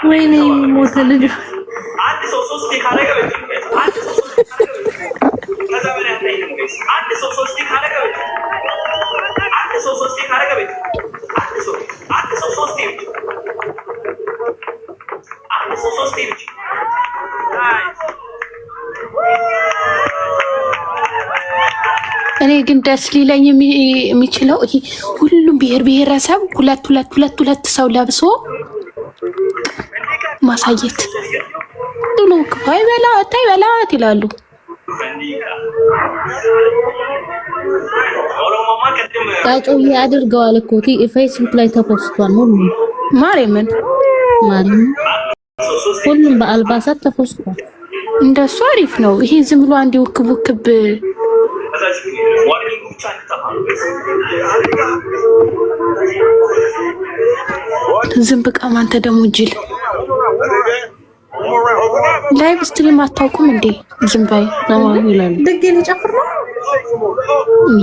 ወይኔ ሞተ ልጅ እኔ ግን ደስ ሊለኝ የሚችለው ይሄ ሁሉም ብሔረሰብ ሁለት ሰው ለብሶ ማሳየት ጥሉ በላት ይላሉ። ታውቁ ያድርገዋል እኮ ፌስቡክ ላይ ተፖስቷል። ማርያምን ሁሉም በአልባሳት ተፖስቷል። እንደሱ አሪፍ ነው። ይሄ ዝም ብሎ አንድ ውክብ ዝም ብቃ ማንተ ደግሞ ጅል ላይቭ ስትሪም አታውቁም እንዴ? ዝም ባይ ነው ይላል። ደገኝ ጨፍር ነው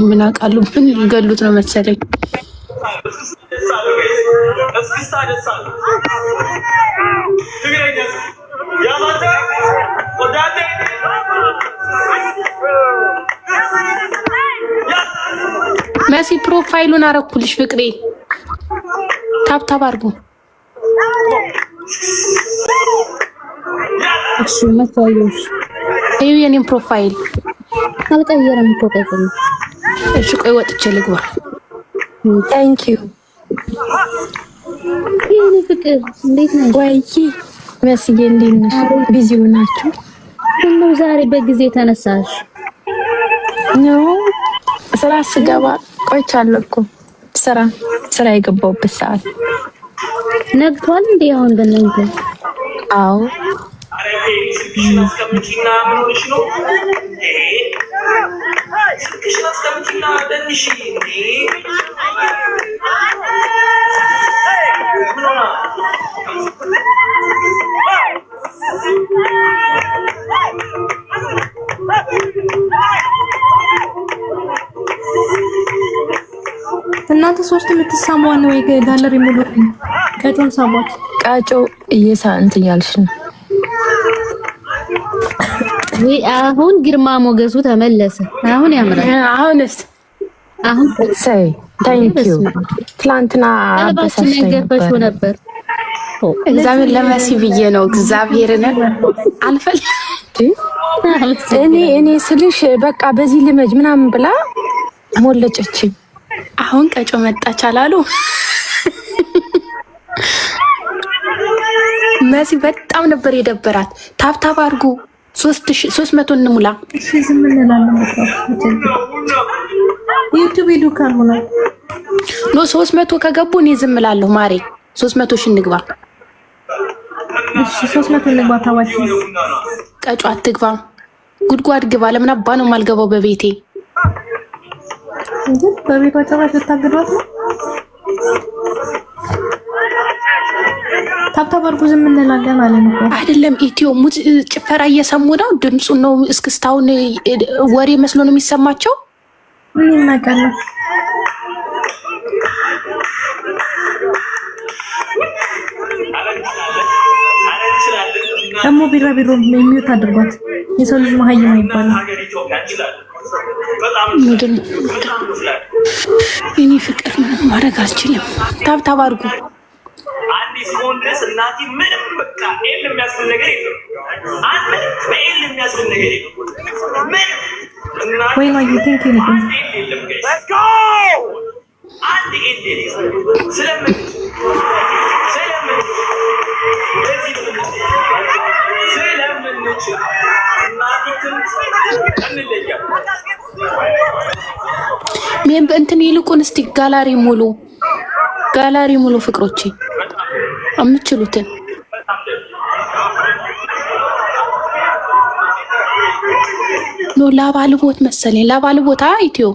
ምን አውቃለሁ። ምን ይገሉት ነው መሰለኝ። መሲ ፕሮፋይሉን አረኩልሽ ፍቅሬ። ታብታብ አድርጉ። እሺ መታየሽ እዩ። የኔን ፕሮፋይል አልቀየረም እኮ ቀይቀኝ። እሺ ቆይ ወጥቼ ልግባ። ታንክ ዩ የኔ ፍቅር። እንዴት ነሽ? ወይ መስዬ እንዴት ነሽ? ቢዚው ናችሁ? እንደው ዛሬ በጊዜ ተነሳሽ ነው? ስራ ስገባ ቆይቻለሁ እኮ ስራ የገባሁበት ሰዓት ነግቷል እንዴ? አሁን በእናንተ? አዎ እናንተ ሶስት የምትሳሟን ነው ጋለሪ ሙሉ ቀጮን ሳሟት። ቀጮ እየሳንት ያልሽ ነው ወይ? አሁን ግርማ ሞገሱ ተመለሰ። አሁን ያምራል። አሁን ሳይ ታንክ ዩ። ትላንትና አበሳሽኝ ነበር። እግዚአብሔር ለመሲ ብዬ ነው። እግዚአብሔርን አልፈል እኔ ስልሽ በቃ በዚህ ልመጅ ምናምን ብላ ሞለጨችኝ። አሁን ቀጮ መጣች አላሉ። መሲ በጣም ነበር የደበራት። ታብታብ አድርጉ። 300 እንሙላ። እሺ ዝም እንላለን። ዩቲዩብ ሄዱ ካልሆነ ነው 300 ከገቡ እኔ ዝም እላለሁ። ማሬ 300 ሺህ እንግባ። እሺ 300 እንግባ። ታዋቂ ቀጮ አትግባ፣ ጉድጓድ ግባ። ለምን አባ ነው የማልገባው በቤቴ? እንዴ በቤቷ ጨራሽ ልታገዷት ነው? ታብታብ አድርጉ። ዝም እንላለን ማለት ነው አይደለም? ኢትዮ ጭፈራ እየሰሙ ነው። ድምፁ ነው እስክስታውን ወሬ መስሎ ነው የሚሰማቸው። ምን ይናቀለ ደግሞ ቢራቢሮ የሚውት አድርጓት። የሰው ልጅ መሀይም አይባልም። ምንድን እኔ ፍቅር ምንም ማድረግ አልችልም። ታብታብ አድርጉ። አዲስ ሞንደስ እናቲ ምንም በቃ ኤል የሚያስብል ነገር የለም። አንተ ኤል የሚያስብል ነገር የለም። ምን ወይ ማይ ቲንክ ዩ ነው ሌትስ ጎ አንድ ኤል ስለምን ምን በእንትን ይልቁን እስቲ ጋላሪ ሙሉ ፍቅሮቼ አምችሉትን ነው። ላባልቦት መሰለኝ ላባልቦታ ኢትዮ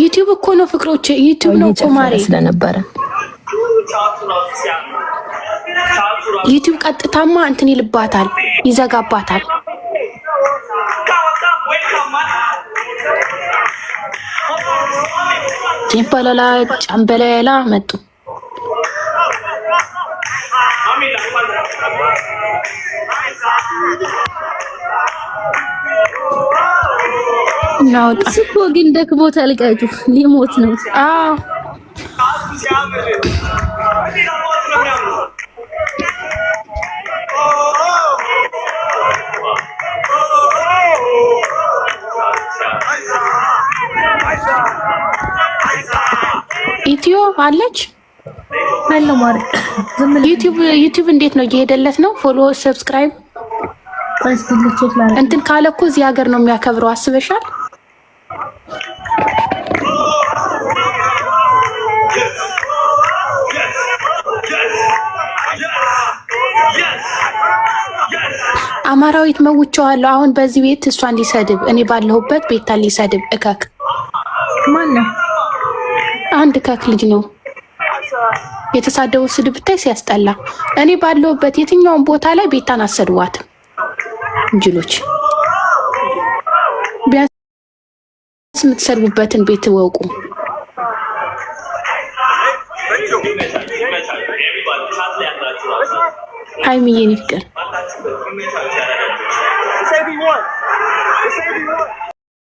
ዩቲዩብ እኮ ነው ፍቅሮቼ። ዩቲዩብ ነው ቆማሪ ስለነበረ ዩቲዩብ ቀጥታማ እንትን ይልባታል፣ ይዘጋባታል። ጭምበለላ ጫምበለላ መጡ። ነው እሱ ግን ደክሞታል። ቀጁ ሊሞት ነው። አዎ ኢትዮ አለች አለ ማለት ዩቲዩብ እንዴት ነው እየሄደለት ነው? ፎሎ ሰብስክራይብ እንትን ካለ እኮ እዚህ ሀገር ነው የሚያከብረው። አስበሻል? አማራዊት መውጫዋለሁ። አሁን በዚህ ቤት እሷን ሊሰድብ እኔ ባለሁበት ቤታን ሊሰድብ እከክ ማን ነው? አንድ እከክ ልጅ ነው የተሳደበው። ስድብ ብታይ ሲያስጠላ። እኔ ባለሁበት የትኛውን ቦታ ላይ ቤታን አሰድዋትም። እንጅሎች ቢያንስ የምትሰድቡበትን ቤት ወቁ። ሃይሚዬን ይፍቅር